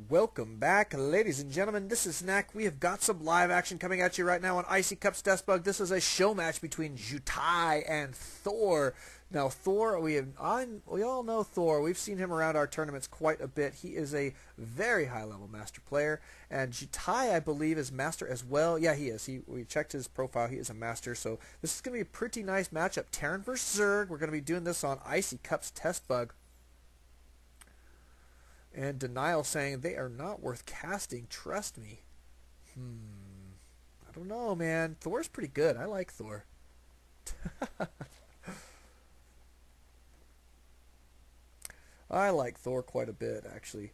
Welcome back, ladies and gentlemen. This is Snack. We have got some live action coming at you right now on Icy Cups Deathbug. This is a show match between Jutai and Thor. Now, Thor, we all know Thor. We've seen him around our tournaments quite a bit. He is a very high-level master player, and Jutai, I believe, is master as well. Yeah, he is. We checked his profile. He is a master, so this is going to be a pretty nice matchup. Terran versus Zerg. We're going to be doing this on Icy Cups Testbug. And Denial saying they are not worth casting. Trust me. I don't know, man. Thor's pretty good. I like Thor. I like Thor quite a bit, actually.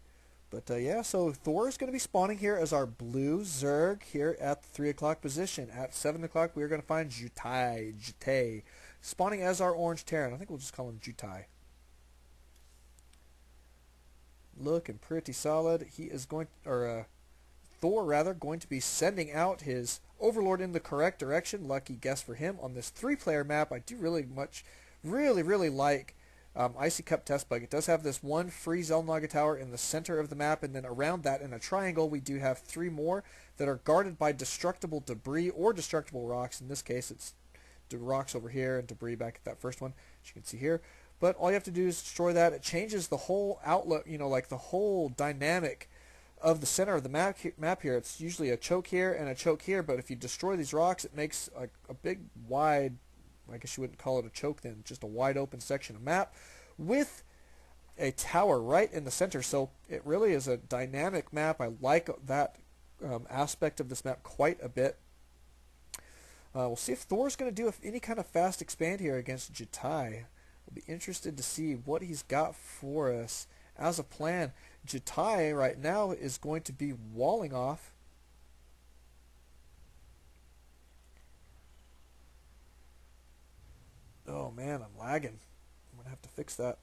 But yeah, so Thor is going to be spawning here as our blue Zerg here at the 3 o'clock position. At 7 o'clock, we are going to find Jutai, spawning as our orange Terran. I think we'll just call him Jutai. Looking pretty solid. He is going, Thor rather, going to be sending out his Overlord in the correct direction. Lucky guess for him on this 3-player map. I do really like Icy Cup Testbug. It does have this one free Zelnaga tower in the center of the map, and then around that in a triangle we do have 3 more that are guarded by destructible debris or destructible rocks. In this case it's the rocks over here and debris back at that first one, as you can see here. But all you have to do is destroy that. It changes the whole outlook, like the whole dynamic of the center of the map here. It's usually a choke here and a choke here, but if you destroy these rocks, it makes a big, wide, I guess you wouldn't call it a choke then, just a wide open section of map with a tower right in the center. So it really is a dynamic map. I like that aspect of this map quite a bit. We'll see if Thor's going to do any kind of fast expand here against Jutai. We'll be interested to see what he's got for us as a plan. Jutai right now is going to be walling off. Oh man, I'm lagging. I'm going to have to fix that.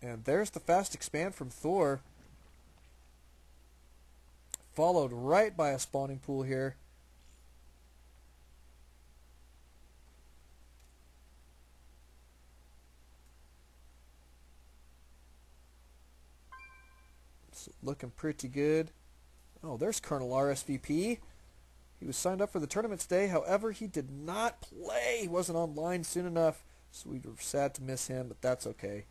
And there's the fast expand from Thor. Followed right by a spawning pool here. It's looking pretty good. Oh, there's Colonel RSVP. He was signed up for the tournament today. However, he did not play. He wasn't online soon enough. So we were sad to miss him, but that's okay.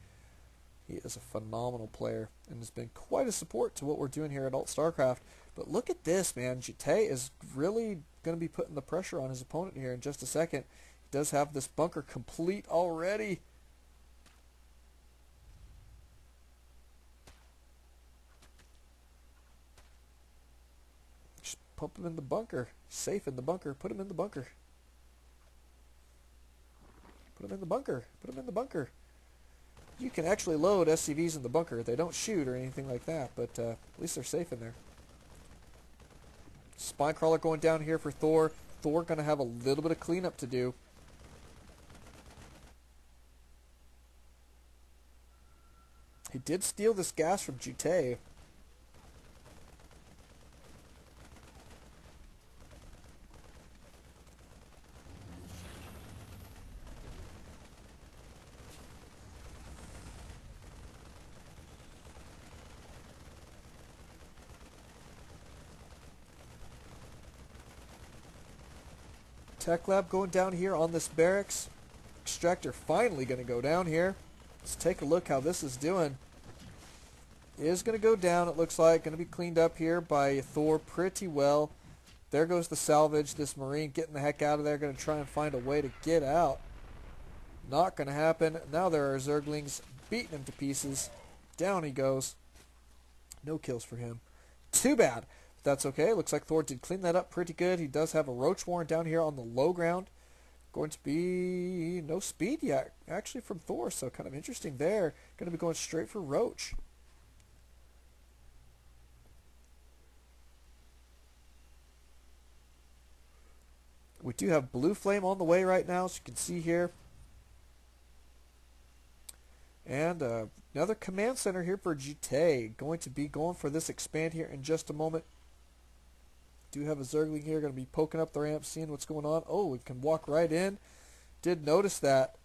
He is a phenomenal player and has been quite a support to what we're doing here at StarCraft. But look at this, man. Jutai is really going to be putting the pressure on his opponent here in just a second. He does have this bunker complete already. Just pump him in the bunker. Safe in the bunker. Put him in the bunker. Put him in the bunker. Put him in the bunker. You can actually load SCVs in the bunker. They don't shoot or anything like that, but at least they're safe in there. Spine crawler going down here for Thor. Thor going to have a little bit of cleanup to do. He did steal this gas from Jutai. Tech lab going down here on this barracks. Extractor finally going to go down here. Let's take a look how this is doing. It is going to go down, it looks like. Going to be cleaned up here by Thor pretty well. There goes the salvage. This Marine getting the heck out of there. Going to try and find a way to get out. Not going to happen. Now there are Zerglings beating him to pieces. Down he goes. No kills for him. Too bad. That's okay. Looks like Thor did clean that up pretty good. He does have a roach warren down here on the low ground. Going to be no speed yet, actually, from Thor, so kind of interesting there. Going to be going straight for roach. We do have blue flame on the way right now, as you can see here. And another command center here for Jutai. Going to be going for this expand here in just a moment. do have a Zergling here. Going to be poking up the ramp, seeing what's going on. Oh, we can walk right in. Did notice that.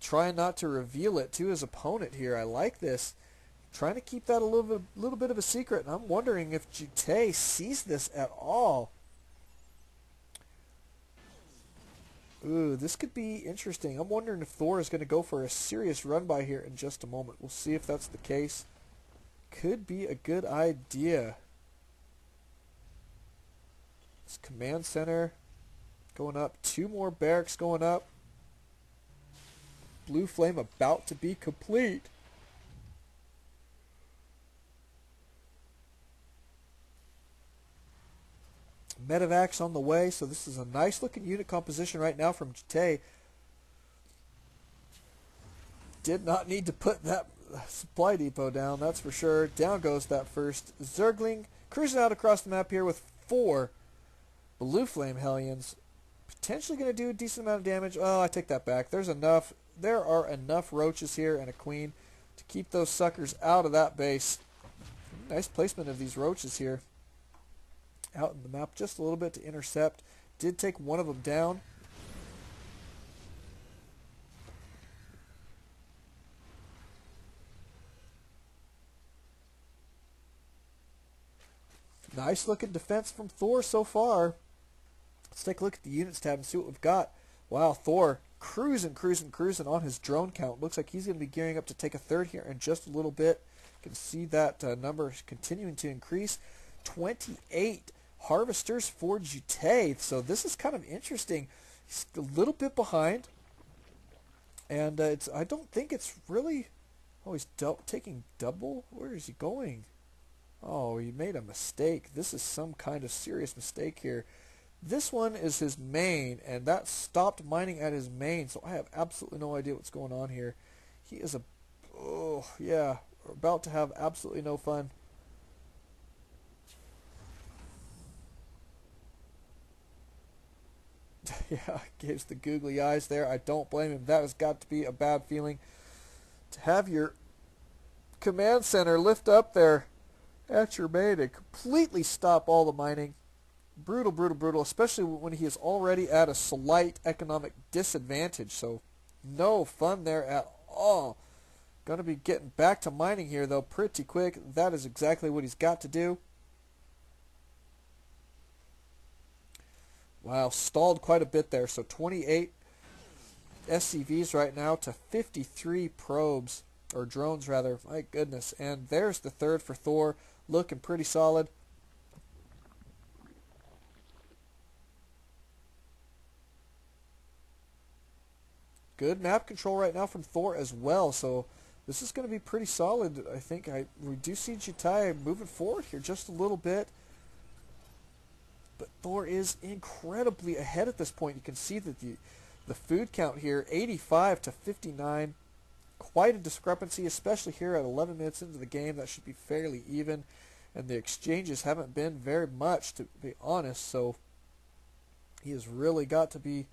Trying not to reveal it to his opponent here. I like this. Trying to keep that a little bit of a secret. And I'm wondering if Jutai sees this at all. Ooh, this could be interesting. I'm wondering if Thor is going to go for a serious run by here in just a moment. We'll see if that's the case. Could be a good idea. This command center going up. 2 more barracks going up. Blue flame about to be complete. Medevacs on the way, so this is a nice looking unit composition right now from Jutai. Did not need to put that supply depot down, that's for sure. Down goes that first Zergling, cruising out across the map here with 4 Blue Flame Hellions. Potentially going to do a decent amount of damage. Oh, I take that back. There are enough roaches here and a queen to keep those suckers out of that base. Nice placement of these roaches here. Out in the map just a little bit to intercept. Did take one of them down. Nice looking defense from Thor so far. Let's take a look at the units tab and see what we've got. Wow, Thor cruising on his drone count. Looks like he's going to be gearing up to take a third here in just a little bit. You can see that number continuing to increase. 28 harvesters for Jutai. So this is kind of interesting. He's a little bit behind. And I don't think it's really... Oh, he's taking double? Where is he going? Oh, he made a mistake. This is some kind of serious mistake here. This one is his main, and that stopped mining at his main, so I have absolutely no idea what's going on here. He is oh, yeah, about to have absolutely no fun. Yeah, gives the googly eyes there. I don't blame him. That has got to be a bad feeling. To have your command center lift up there at your main and completely stop all the mining. Brutal, brutal, brutal, especially when he is already at a slight economic disadvantage. So no fun there at all. Going to be getting back to mining here, though, pretty quick. That is exactly what he's got to do. Wow, stalled quite a bit there. So 28 SCVs right now to 53 probes, or drones rather. My goodness. And there's the third for Thor. Looking pretty solid. Good map control right now from Thor as well. So this is going to be pretty solid, I think. We do see Jutai moving forward here just a little bit. But Thor is incredibly ahead at this point. You can see that the food count here, 85 to 59. Quite a discrepancy, especially here at 11 minutes into the game. That should be fairly even. And the exchanges haven't been very much, to be honest. So he has really got to be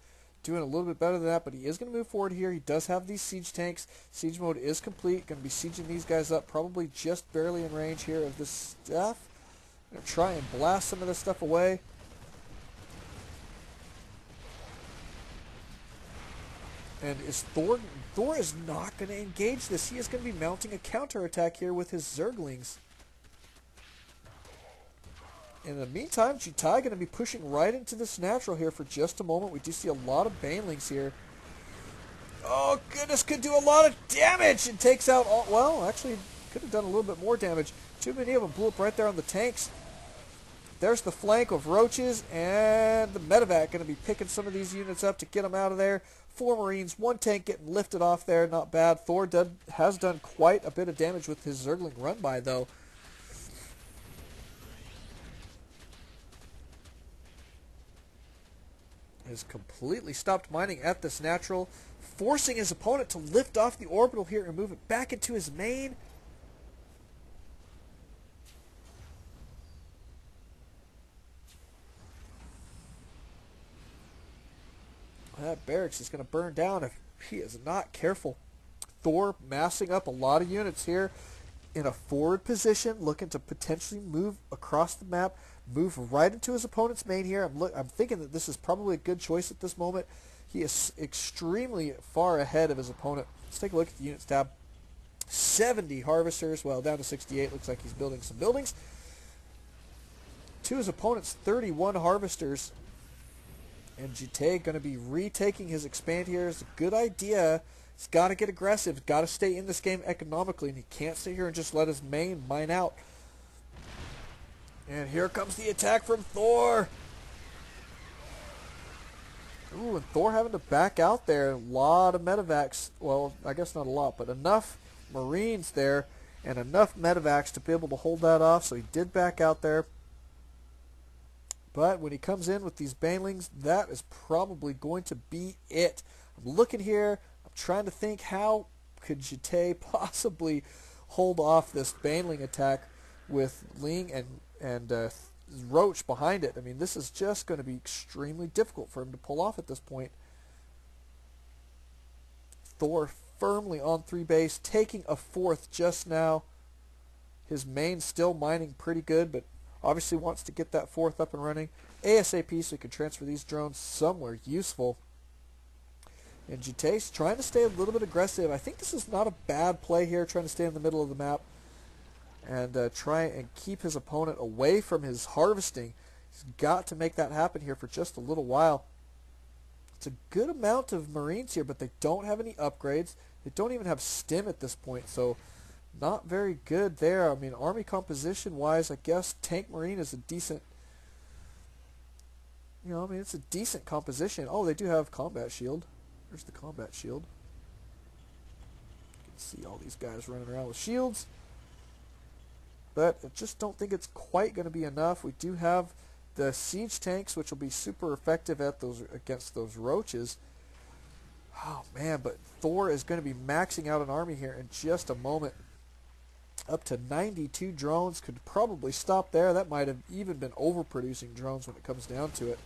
doing a little bit better than that. But he is going to move forward here. He does have these siege tanks. Siege mode is complete. Going to be sieging these guys up. Probably just barely in range here of this stuff. Going to try and blast some of this stuff away. And Thor is not going to engage this. He is going to be mounting a counterattack here with his Zerglings. In the meantime, Jutai going to be pushing right into this natural here for just a moment. We do see a lot of Banelings here. Oh, goodness, could do a lot of damage. And takes out all... Well, actually, could have done a little bit more damage. Too many of them blew up right there on the tanks. There's the flank of roaches, and the medevac going to be picking some of these units up to get them out of there. 4 Marines, 1 tank getting lifted off there, not bad. Thor has done quite a bit of damage with his Zergling run-by, though. Has completely stopped mining at this natural, forcing his opponent to lift off the orbital here and move it back into his main. That barracks is going to burn down if he is not careful. Thor massing up a lot of units here. in a forward position, looking to potentially move across the map, move right into his opponent's main here. I'm thinking that this is probably a good choice at this moment. He is extremely far ahead of his opponent. Let's take a look at the units tab. 70 harvesters, well, down to 68. Looks like he's building some buildings. To his opponent's 31 harvesters. And Jutai going to be retaking his expand here. It's a good idea. He's got to get aggressive. Got to stay in this game economically, and he can't sit here and just let his main mine out. And here comes the attack from Thor. Ooh, and Thor having to back out there. A lot of medevacs. Well, I guess not a lot, but enough Marines there and enough medevacs to be able to hold that off. So he did back out there. But when he comes in with these banelings, that is probably going to be it. I'm looking here. I'm trying to think, how could Jutai possibly hold off this baneling attack with Ling and Roach behind it? I mean, this is just going to be extremely difficult for him to pull off at this point. Thor firmly on 3 base, taking a 4th just now. His main still mining pretty good, but obviously wants to get that 4th up and running ASAP so he can transfer these drones somewhere useful. And Jutai's trying to stay a little bit aggressive. I think this is not a bad play here, trying to stay in the middle of the map and try and keep his opponent away from his harvesting. He's got to make that happen here for just a little while. It's a good amount of Marines here, but they don't have any upgrades. They don't even have stim at this point, so not very good there. I mean, army composition-wise, I guess Tank Marine is a decent, it's a decent composition. Oh, they do have combat shield. There's the combat shield. You can see all these guys running around with shields. But I just don't think it's quite going to be enough. We do have the siege tanks, which will be super effective against those roaches. Oh, man, but Thor is going to be maxing out an army here in just a moment. Up to 92 drones. Could probably stop there. That might have even been overproducing drones when it comes down to it.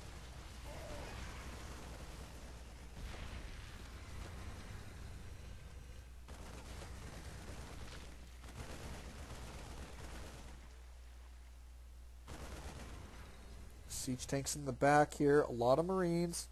Siege tanks in the back here. A lot of Marines.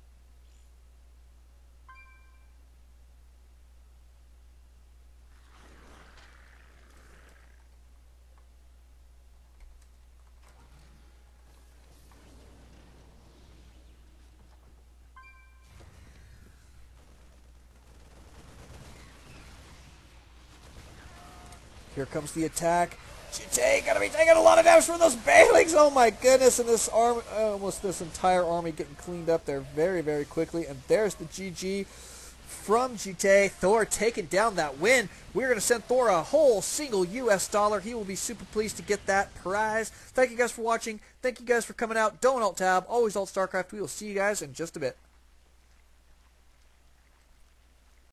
Here comes the attack. Jutai gonna be taking a lot of damage from those banelings. Oh my goodness! And this army, almost this entire army getting cleaned up there very, very quickly. And there's the GG from Jutai. Thor taking down that win. We're gonna send Thor a whole single US dollar. He will be super pleased to get that prize. Thank you guys for watching. Thank you guys for coming out. Don't alt tab. Always alt StarCraft. We will see you guys in just a bit.